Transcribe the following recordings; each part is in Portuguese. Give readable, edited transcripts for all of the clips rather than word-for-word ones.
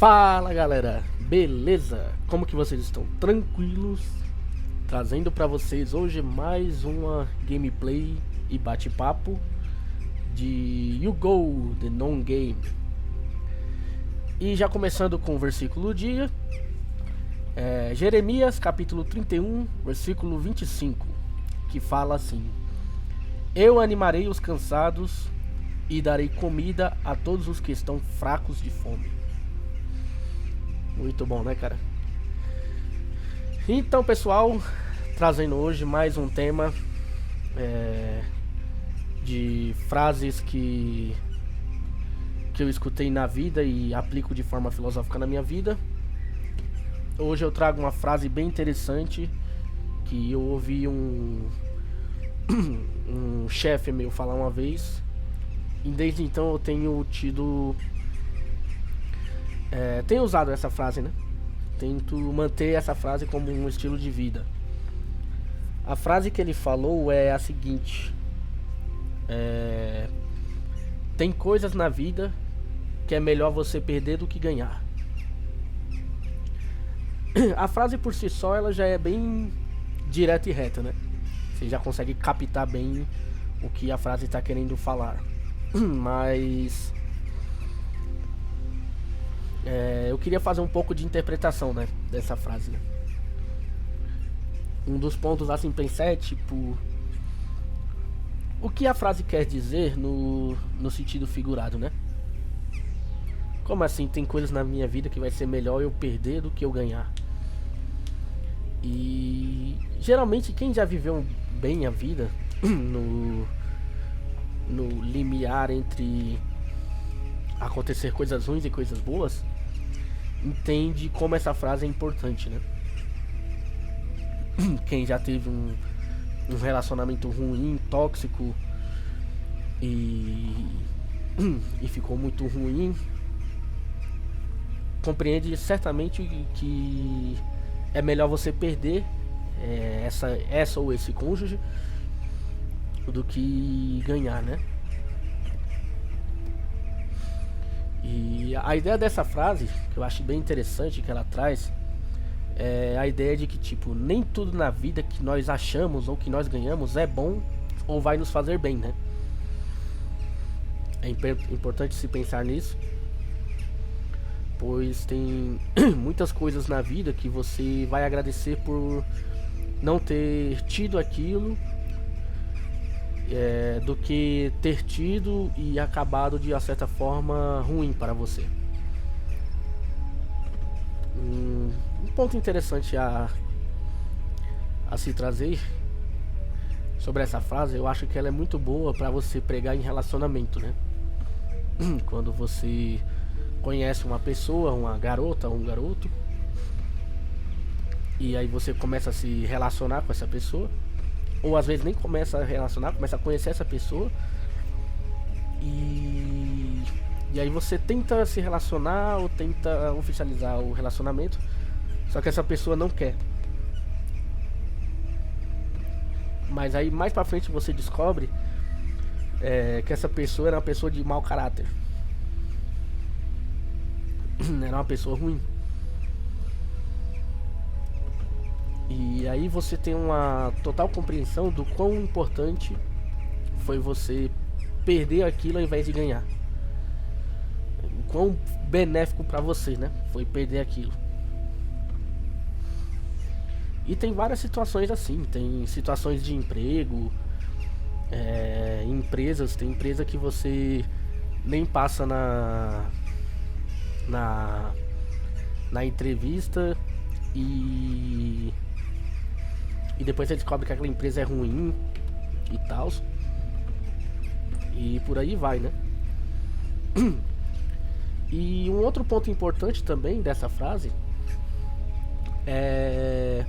Fala galera, beleza? Como que vocês estão? Tranquilos? Trazendo pra vocês hoje mais uma gameplay e bate-papo de You Go, The Non Game. E já começando com o versículo do dia, Jeremias capítulo 31, versículo 25, que fala assim: Eu animarei os cansados e darei comida a todos os que estão fracos de fome. Muito bom, né, cara? Então, pessoal, trazendo hoje mais um tema de frases que eu escutei na vida e aplico de forma filosófica na minha vida. Hoje eu trago uma frase bem interessante que eu ouvi um chefe meu falar uma vez, e desde então eu tenho tenho usado essa frase, né? Tento manter essa frase como um estilo de vida. A frase que ele falou é a seguinte: tem coisas na vida que é melhor você perder do que ganhar. A frase por si só ela já é bem direta e reta, né? Você já consegue captar bem o que a frase está querendo falar. Mas eu queria fazer um pouco de interpretação, né, dessa frase, né? Um dos pontos a se pensar é tipo, o que a frase quer dizer no sentido figurado, né? Como assim, tem coisas na minha vida que vai ser melhor eu perder do que eu ganhar? E geralmente quem já viveu bem a vida no limiar entre acontecer coisas ruins e coisas boas, entende como essa frase é importante, né? Quem já teve um relacionamento ruim, tóxico e ficou muito ruim, compreende certamente que é melhor você perder essa ou esse cônjuge do que ganhar, né? E a ideia dessa frase, que eu acho bem interessante que ela traz, é a ideia de que tipo, nem tudo na vida que nós achamos ou que nós ganhamos é bom ou vai nos fazer bem, né? É importante se pensar nisso, pois tem muitas coisas na vida que você vai agradecer por não ter tido aquilo, do que ter tido e acabado de uma certa forma ruim para você. Um ponto interessante a se trazer sobre essa frase, eu acho que ela é muito boa para você pregar em relacionamento, né? Quando você conhece uma pessoa, uma garota ou um garoto, e aí você começa a se relacionar com essa pessoa, ou às vezes nem começa a relacionar, começa a conhecer essa pessoa, e aí você tenta se relacionar ou tenta oficializar o relacionamento, só que essa pessoa não quer. Mas aí mais pra frente você descobre que essa pessoa era uma pessoa de mau caráter, era uma pessoa ruim. E aí você tem uma total compreensão do quão importante foi você perder aquilo ao invés de ganhar. O quão benéfico pra você, né? Foi perder aquilo. E tem várias situações assim. Tem situações de emprego, empresas. Tem empresa que você nem passa na entrevista e depois você descobre que aquela empresa é ruim e tal. E por aí vai, né? E um outro ponto importante também dessa frase é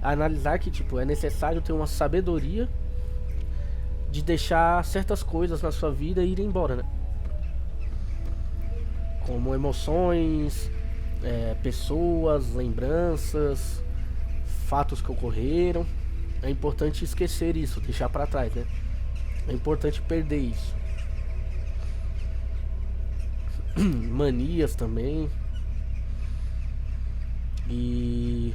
analisar que tipo, é necessário ter uma sabedoria de deixar certas coisas na sua vida irem embora, né? Como emoções, pessoas, lembranças, fatos que ocorreram. É importante esquecer isso, deixar pra trás, né? É importante perder isso. Manias também. E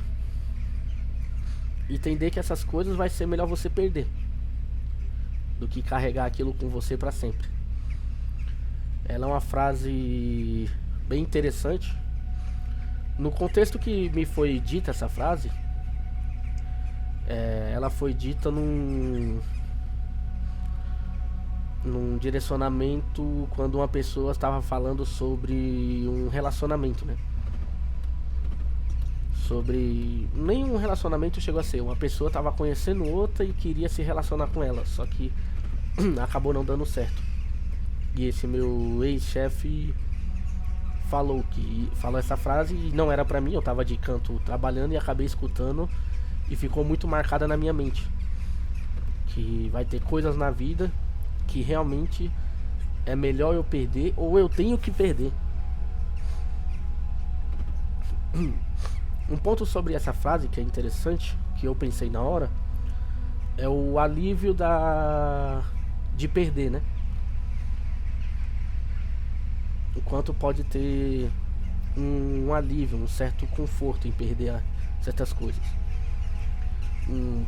entender que essas coisas vai ser melhor você perder do que carregar aquilo com você para sempre. Ela é uma frase bem interessante. No contexto que me foi dita essa frase, ela foi dita num direcionamento quando uma pessoa estava falando sobre um relacionamento, né? Sobre... nenhum relacionamento chegou a ser. Uma pessoa estava conhecendo outra e queria se relacionar com ela, só que acabou não dando certo. E esse meu ex-chefe falou essa frase e não era pra mim. Eu tava de canto trabalhando e acabei escutando e ficou muito marcada na minha mente. Que vai ter coisas na vida que realmente é melhor eu perder ou eu tenho que perder. Um ponto sobre essa frase que é interessante, que eu pensei na hora, é o alívio de perder, né? O quanto pode ter um alívio, um certo conforto em perder certas coisas.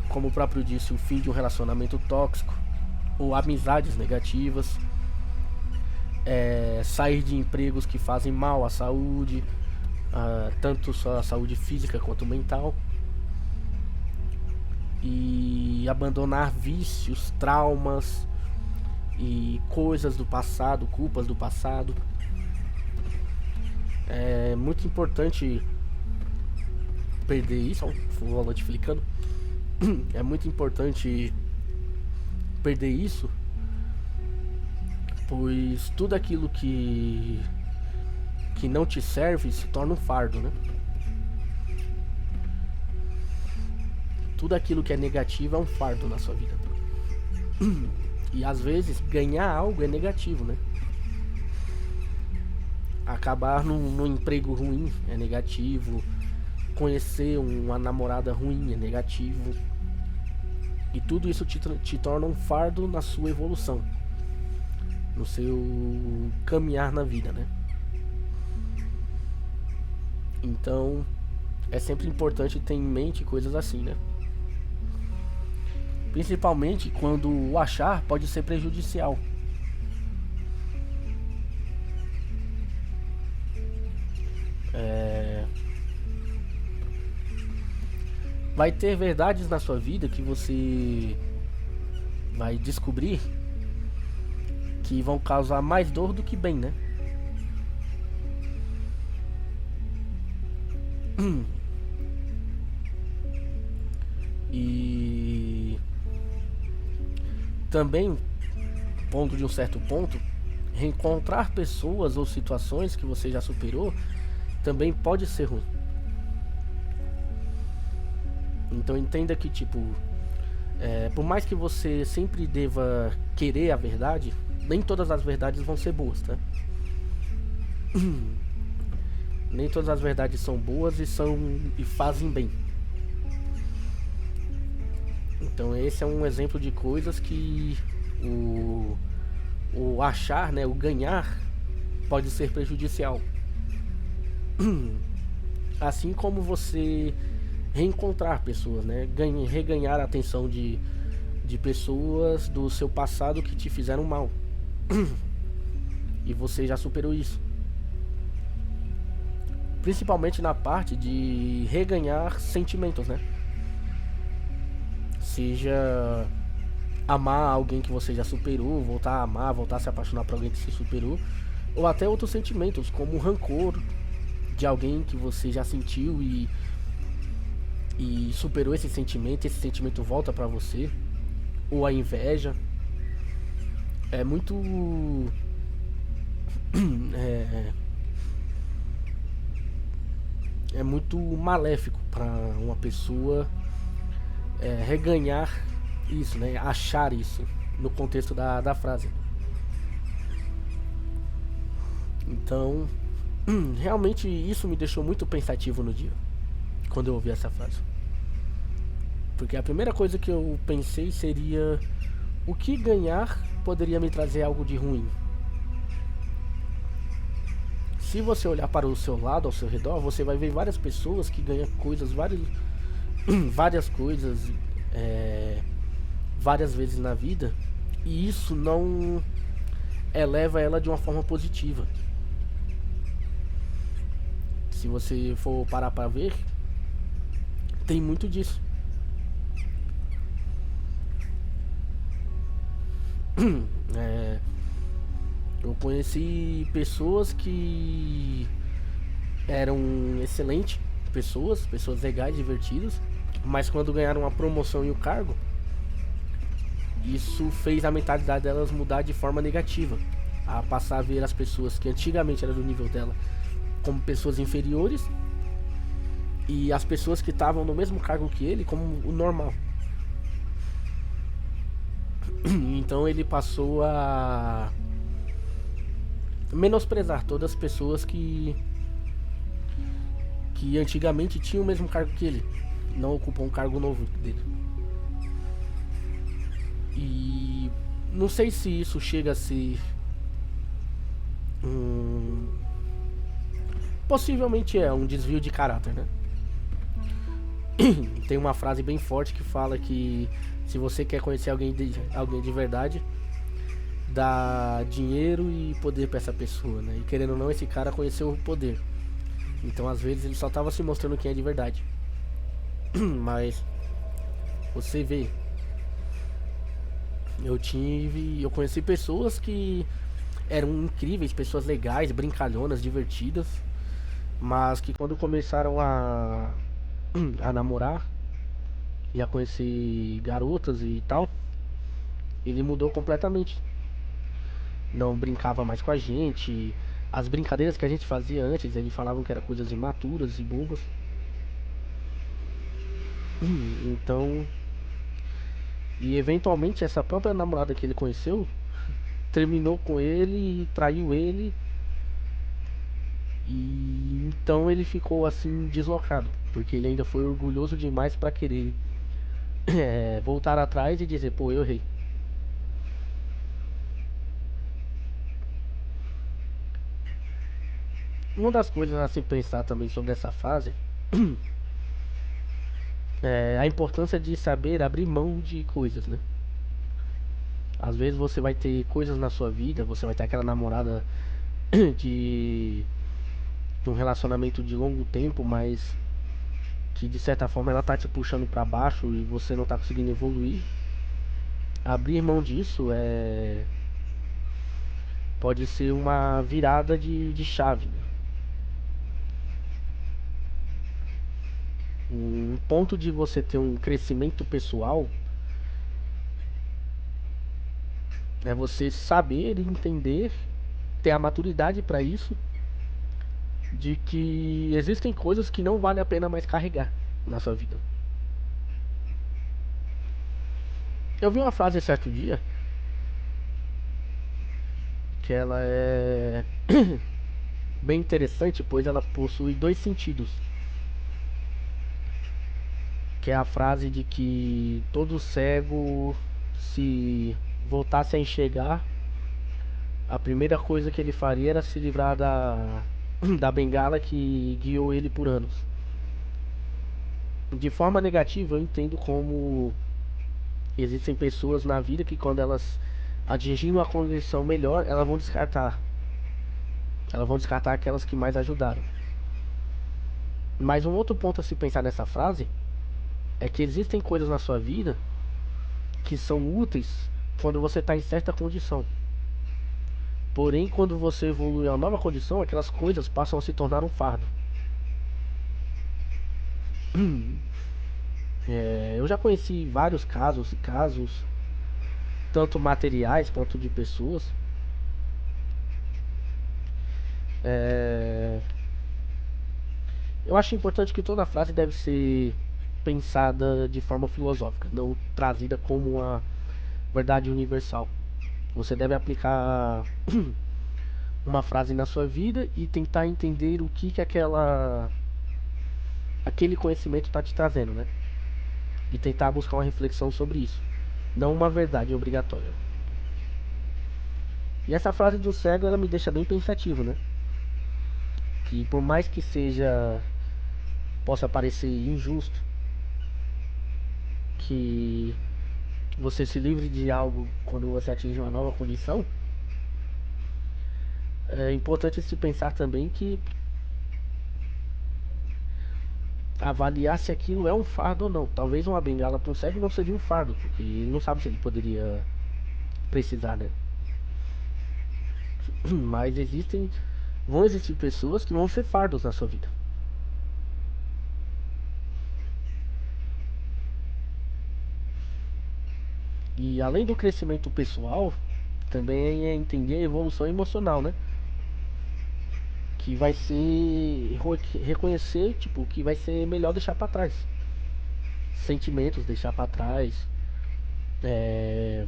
Como o próprio disse, o fim de um relacionamento tóxico, ou amizades negativas, sair de empregos que fazem mal à saúde, tanto só a saúde física quanto mental, e abandonar vícios, traumas e coisas do passado, culpas do passado. É muito importante perder isso. Vou notificando. É muito importante perder isso, pois tudo aquilo que não te serve se torna um fardo, né? Tudo aquilo que é negativo é um fardo na sua vida. E às vezes ganhar algo é negativo, né? Acabar num emprego ruim é negativo. Conhecer uma namorada ruim é negativo. E tudo isso te torna um fardo na sua evolução, no seu caminhar na vida, né? Então é sempre importante ter em mente coisas assim, né? Principalmente quando o achar pode ser prejudicial. Vai ter verdades na sua vida que você vai descobrir que vão causar mais dor do que bem, né? E também, ponto de um certo ponto, reencontrar pessoas ou situações que você já superou também pode ser ruim. Então entenda que, tipo, por mais que você sempre deva querer a verdade, nem todas as verdades vão ser boas, tá? Nem todas as verdades são boas e fazem bem. Então esse é um exemplo de coisas que o achar, né, o ganhar pode ser prejudicial. Assim como você reencontrar pessoas, né? Reganhar a atenção de pessoas do seu passado que te fizeram mal. E você já superou isso. Principalmente na parte de reganhar sentimentos, né? Seja amar alguém que você já superou, voltar a amar, voltar a se apaixonar por alguém que se superou, ou até outros sentimentos, como o rancor de alguém que você já sentiu e superou esse sentimento volta pra você, ou a inveja. É muito é muito maléfico para uma pessoa reganhar isso, né? Achar isso no contexto da frase. Então, realmente isso me deixou muito pensativo no dia, quando eu ouvi essa frase. Porque a primeira coisa que eu pensei seria: o que ganhar poderia me trazer algo de ruim? se você olhar para o seu lado, ao seu redor, você vai ver várias pessoas que ganham coisas, várias coisas, é, várias vezes na vida, e isso não eleva ela de uma forma positiva. Se você for parar para ver, tem muito disso. É, eu conheci pessoas que eram excelentes, pessoas legais, divertidas, mas quando ganharam a promoção e o cargo, isso fez a mentalidade delas mudar de forma negativa, a passar a ver as pessoas que antigamente eram do nível dela como pessoas inferiores e as pessoas que estavam no mesmo cargo que ele como o normal. Então ele passou a menosprezar todas as pessoas que antigamente tinham o mesmo cargo que ele, não ocupam um cargo novo dele. E não sei se isso chega a ser possivelmente é um desvio de caráter, né? Tem uma frase bem forte que fala que se você quer conhecer alguém de verdade, dá dinheiro e poder pra essa pessoa, né? E querendo ou não, esse cara conheceu o poder. Então às vezes ele só tava se mostrando quem é de verdade. Mas você vê, eu conheci pessoas que eram incríveis, pessoas legais, brincalhonas, divertidas, mas que quando começaram a namorar e a conhecer garotas e tal, ele mudou completamente. Não brincava mais com a gente. As brincadeiras que a gente fazia antes, eles falavam que eram coisas imaturas e bobas. Então, e eventualmente essa própria namorada que ele conheceu terminou com ele e traiu ele. E então ele ficou assim deslocado, porque ele ainda foi orgulhoso demais pra querer voltar atrás e dizer, pô, eu errei. Uma das coisas a se pensar também sobre essa fase é a importância de saber abrir mão de coisas, né? Às vezes você vai ter coisas na sua vida, você vai ter aquela namorada de, de um relacionamento de longo tempo, mas que de certa forma ela tá te puxando pra baixo e você não tá conseguindo evoluir. Abrir mão disso pode ser uma virada de chave, né? Um ponto de você ter um crescimento pessoal é você saber e entender, ter a maturidade para isso, de que existem coisas que não vale a pena mais carregar na sua vida. Eu vi uma frase certo dia que ela é bem interessante, pois ela possui dois sentidos. Que é a frase de que todo cego, se voltasse a enxergar, a primeira coisa que ele faria era se livrar da bengala que guiou ele por anos. De forma negativa, eu entendo como existem pessoas na vida que quando elas atingirem uma condição melhor, elas vão descartar aquelas que mais ajudaram. Mas um outro ponto a se pensar nessa frase é que existem coisas na sua vida que são úteis quando você está em certa condição. Porém, quando você evolui a uma nova condição, aquelas coisas passam a se tornar um fardo. Eu já conheci vários casos tanto materiais quanto de pessoas. É, eu acho importante que toda frase deve ser pensada de forma filosófica, não trazida como uma verdade universal. Você deve aplicar uma frase na sua vida e tentar entender o que aquele conhecimento está te trazendo, né? E tentar buscar uma reflexão sobre isso, não uma verdade obrigatória. E essa frase do cego ela me deixa bem pensativo, né? que por mais que seja possa parecer injusto, que você se livre de algo quando você atinge uma nova condição, é importante se pensar também que avaliar se aquilo é um fardo ou não. Talvez uma bengala para um cego não seria um fardo, porque ele não sabe se ele poderia precisar, né? Mas vão existir pessoas que vão ser fardos na sua vida. E além do crescimento pessoal, também é entender a evolução emocional, né? Que vai ser reconhecer, tipo, o que vai ser melhor deixar pra trás. Sentimentos deixar pra trás. É...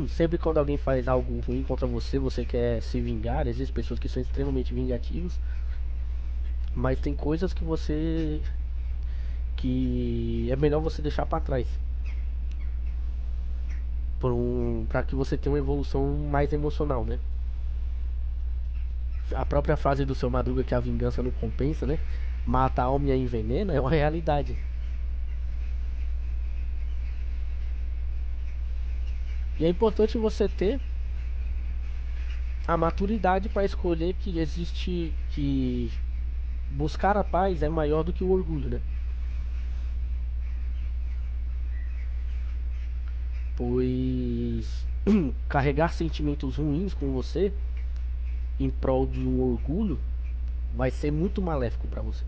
Sempre quando alguém faz algo ruim contra você, você quer se vingar. Existem pessoas que são extremamente vingativas, mas tem coisas que é melhor você deixar pra trás, para que você tenha uma evolução mais emocional, né? A própria frase do seu Madruga que a vingança não compensa, né? Mata a alma e a envenena é uma realidade. E é importante você ter a maturidade para escolher que existe que buscar a paz é maior do que o orgulho, né? Pois carregar sentimentos ruins com você em prol de um orgulho vai ser muito maléfico para você.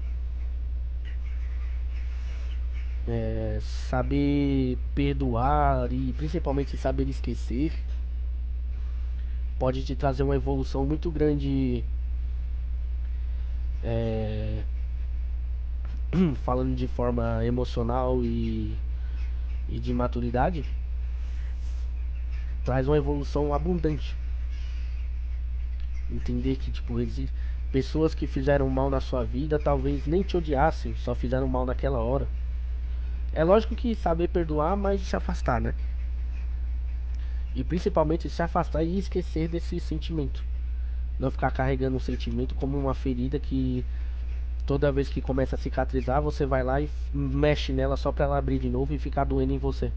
Saber perdoar e principalmente saber esquecer pode te trazer uma evolução muito grande, é, falando de forma emocional e de maturidade, traz uma evolução abundante. Entender que tipo existe pessoas que fizeram mal na sua vida talvez nem te odiassem, só fizeram mal naquela hora. É lógico que saber perdoar, mas se afastar, né? E principalmente se afastar e esquecer desse sentimento. Não ficar carregando um sentimento como uma ferida que toda vez que começa a cicatrizar, você vai lá e mexe nela só pra ela abrir de novo e ficar doendo em você.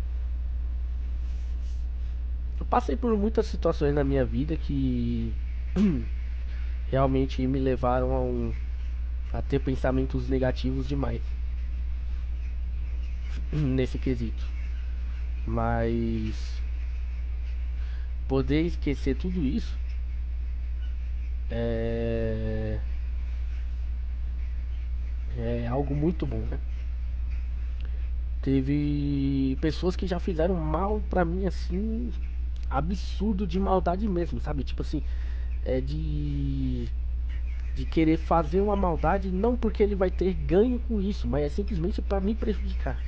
Eu passei por muitas situações na minha vida que realmente me levaram a ter pensamentos negativos demais nesse quesito. Mas poder esquecer tudo isso é, é algo muito bom, né? Teve pessoas que já fizeram mal pra mim assim, absurdo de maldade mesmo, sabe? Tipo assim, é de querer fazer uma maldade não porque ele vai ter ganho com isso, mas é simplesmente pra me prejudicar.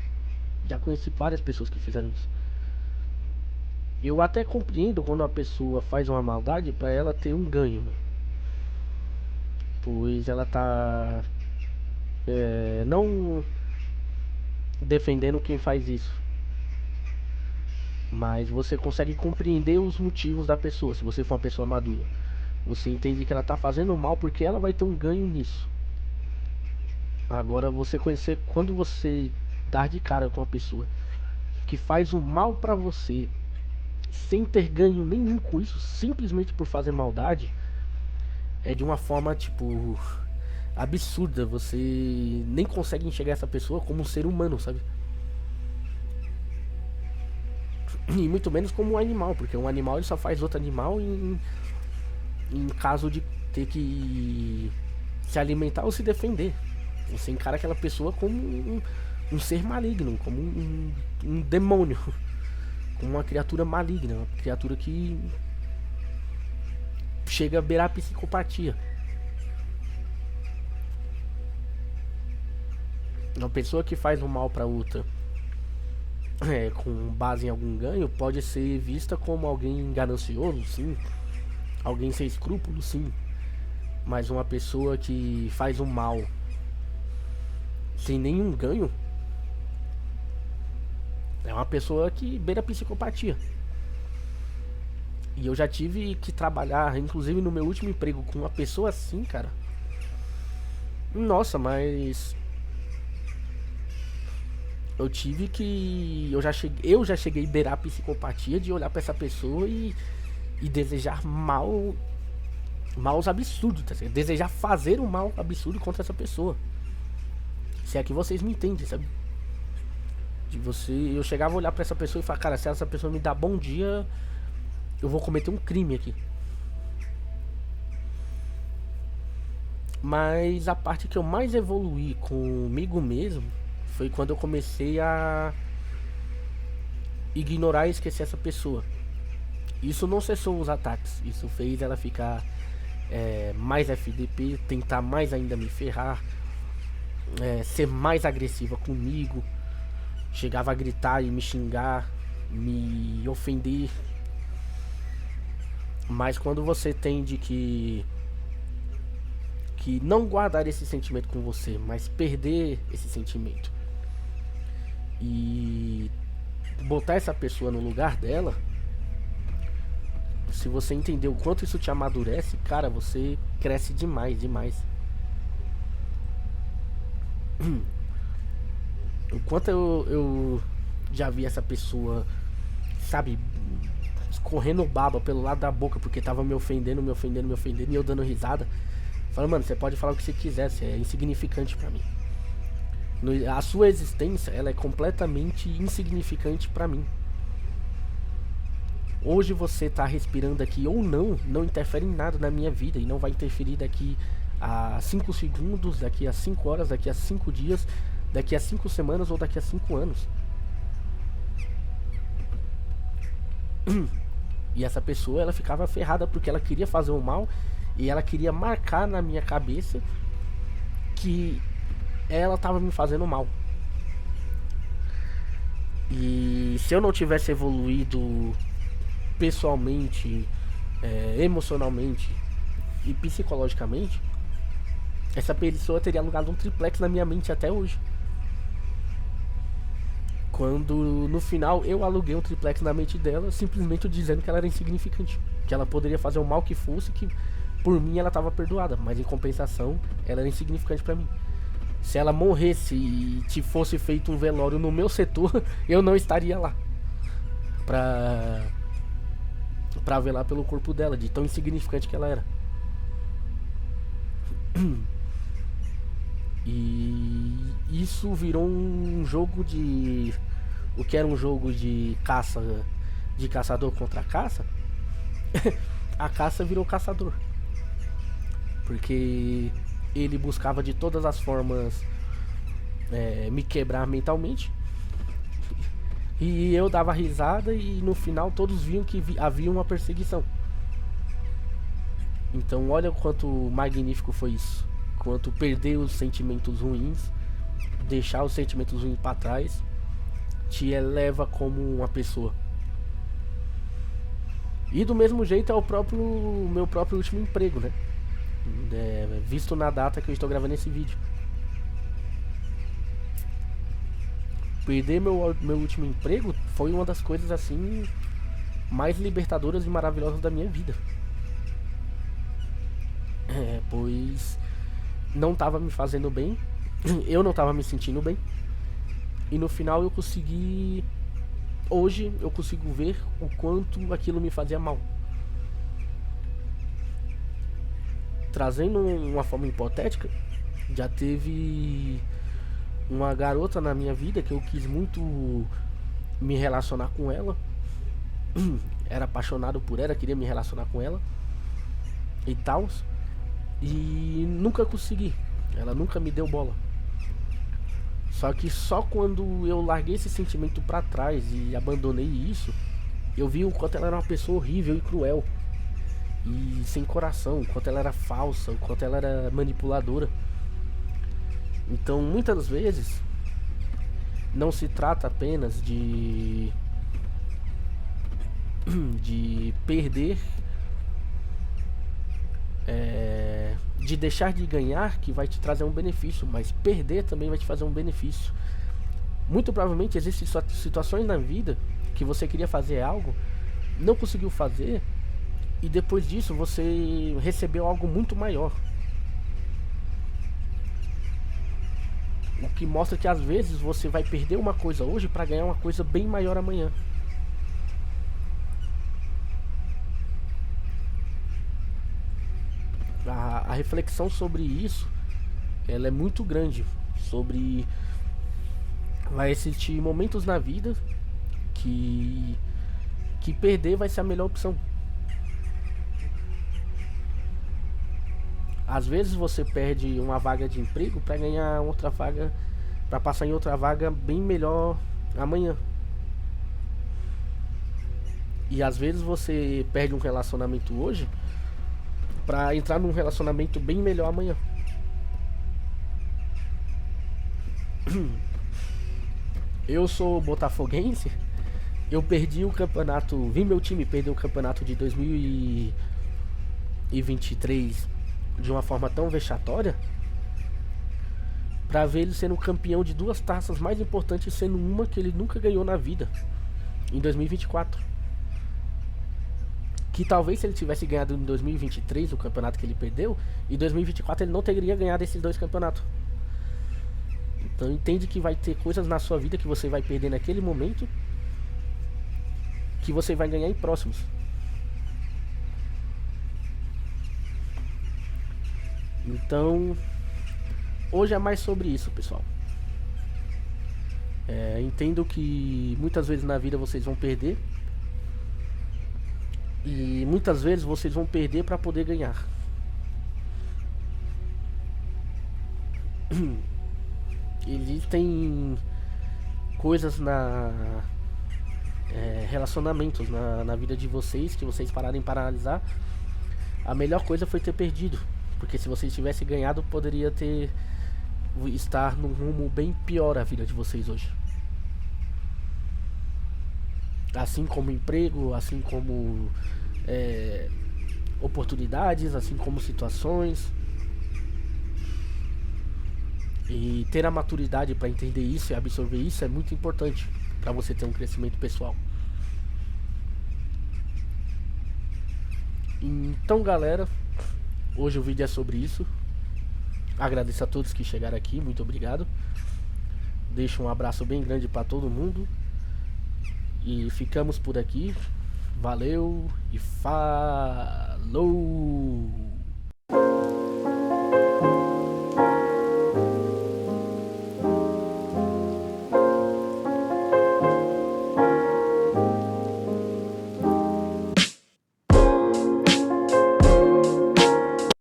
Já conheci várias pessoas que fizeram isso. Eu até compreendo quando a pessoa faz uma maldade pra ela ter um ganho, né? Pois ela tá não defendendo quem faz isso, mas você consegue compreender os motivos da pessoa. Se você for uma pessoa madura, você entende que ela tá fazendo mal porque ela vai ter um ganho nisso. Agora você conhecer quando você dar de cara com uma pessoa que faz um mal pra você sem ter ganho nenhum com isso, simplesmente por fazer maldade, é de uma forma tipo absurda. Você nem consegue enxergar essa pessoa como um ser humano, sabe? E muito menos como um animal, porque um animal ele só faz outro animal em caso de ter que se alimentar ou se defender. Você encara aquela pessoa como um ser maligno, como um demônio, como uma criatura maligna, uma criatura que chega a beirar a psicopatia. Uma pessoa que faz um mal para outra com base em algum ganho pode ser vista como alguém ganancioso, sim, alguém sem escrúpulos, sim, mas uma pessoa que faz um mal sem nenhum ganho é uma pessoa que beira a psicopatia. E eu já tive que trabalhar, inclusive no meu último emprego, com uma pessoa assim, cara. Nossa, mas eu tive que. Eu já cheguei a beirar a psicopatia de olhar pra essa pessoa e desejar maus absurdos, tá certo? Desejar fazer um mal absurdo contra essa pessoa. Se é que vocês me entendem, sabe? De você. Eu chegava a olhar pra essa pessoa e falar, cara, se essa pessoa me dá bom dia, eu vou cometer um crime aqui. Mas a parte que eu mais evoluí comigo mesmo foi quando eu comecei a ignorar e esquecer essa pessoa. Isso não cessou os ataques, isso fez ela ficar mais FDP, tentar mais ainda me ferrar, ser mais agressiva comigo, chegava a gritar e me xingar, me ofender. Mas quando você tende que não guardar esse sentimento com você, mas perder esse sentimento e botar essa pessoa no lugar dela, se você entender o quanto isso te amadurece, cara, você cresce demais, demais. O quanto eu já vi essa pessoa, sabe, escorrendo baba pelo lado da boca porque tava me ofendendo, me ofendendo, me ofendendo e eu dando risada. Falando, mano, você pode falar o que você quiser, você é insignificante pra mim. A sua existência, ela é completamente insignificante pra mim. Hoje você tá respirando aqui ou não, não interfere em nada na minha vida e não vai interferir daqui a 5 segundos, daqui a 5 horas, daqui a 5 dias, daqui a 5 semanas ou daqui a 5 anos. E essa pessoa, ela ficava ferrada porque ela queria fazer o mal e ela queria marcar na minha cabeça que ela tava me fazendo mal. E se eu não tivesse evoluído pessoalmente, emocionalmente e psicologicamente, essa pessoa teria alugado um triplex na minha mente até hoje. Quando no final eu aluguei um triplex na mente dela, simplesmente dizendo que ela era insignificante, que ela poderia fazer o mal que fosse, que por mim ela estava perdoada, mas em compensação ela era insignificante pra mim. Se ela morresse e te fosse feito um velório no meu setor, eu não estaria lá pra velar pelo corpo dela, de tão insignificante que ela era. E isso virou um jogo de... O que era um jogo de caça, de caçador contra caça, a caça virou caçador. Porque ele buscava de todas as formas me quebrar mentalmente. E eu dava risada e no final todos viam que havia uma perseguição. Então olha o quanto magnífico foi isso. Quanto perder os sentimentos ruins, deixar os sentimentos ruins para trás, te eleva como uma pessoa. E do mesmo jeito é o meu próprio último emprego, né? Visto na data que eu estou gravando esse vídeo. Perder meu último emprego foi uma das coisas assim mais libertadoras e maravilhosas da minha vida. Pois não estava me fazendo bem, eu não estava me sentindo bem. E no final eu consegui... Hoje eu consigo ver o quanto aquilo me fazia mal. Trazendo uma forma hipotética, já teve uma garota na minha vida que eu quis muito me relacionar com ela. Era apaixonado por ela, queria me relacionar com ela e tal. E nunca consegui. Ela nunca me deu bola. Só que só quando eu larguei esse sentimento pra trás e abandonei isso, eu vi o quanto ela era uma pessoa horrível e cruel e sem coração, o quanto ela era falsa, o quanto ela era manipuladora. Então muitas vezes não se trata apenas de perder, de deixar de ganhar, que vai te trazer um benefício, mas perder também vai te fazer um benefício. Muito provavelmente existem situações na vida que você queria fazer algo, não conseguiu fazer, e depois disso você recebeu algo muito maior. que mostra que às vezes você vai perder uma coisa hoje para ganhar uma coisa bem maior amanhã. A reflexão sobre isso, ela é muito grande, sobre vai existir momentos na vida que perder vai ser a melhor opção. Às vezes você perde uma vaga de emprego para ganhar outra vaga, para passar em outra vaga bem melhor amanhã. E às vezes você perde um relacionamento hoje para entrar num relacionamento bem melhor amanhã. Eu sou botafoguense. Eu perdi o campeonato, vi meu time perder o campeonato de 2023 de uma forma tão vexatória, pra ver ele sendo campeão de duas taças mais importantes, sendo uma que ele nunca ganhou na vida, em 2024. Que talvez se ele tivesse ganhado em 2023 o campeonato que ele perdeu, em 2024 ele não teria ganhado esses dois campeonatos. Então entende que vai ter coisas na sua vida que você vai perder naquele momento, que você vai ganhar em próximos. Então, hoje é mais sobre isso, pessoal. Entendo que muitas vezes na vida vocês vão perder, e muitas vezes vocês vão perder para poder ganhar. Existem coisas relacionamentos na vida de vocês que vocês pararem para analisar. A melhor coisa foi ter perdido, porque se vocês tivessem ganhado, poderia estar num rumo bem pior a vida de vocês hoje. Assim como emprego, assim como oportunidades, assim como situações. E ter a maturidade para entender isso e absorver isso é muito importante para você ter um crescimento pessoal. Então, galera, hoje o vídeo é sobre isso. Agradeço a todos que chegaram aqui, muito obrigado. Deixo um abraço bem grande para todo mundo. E ficamos por aqui. Valeu e falou!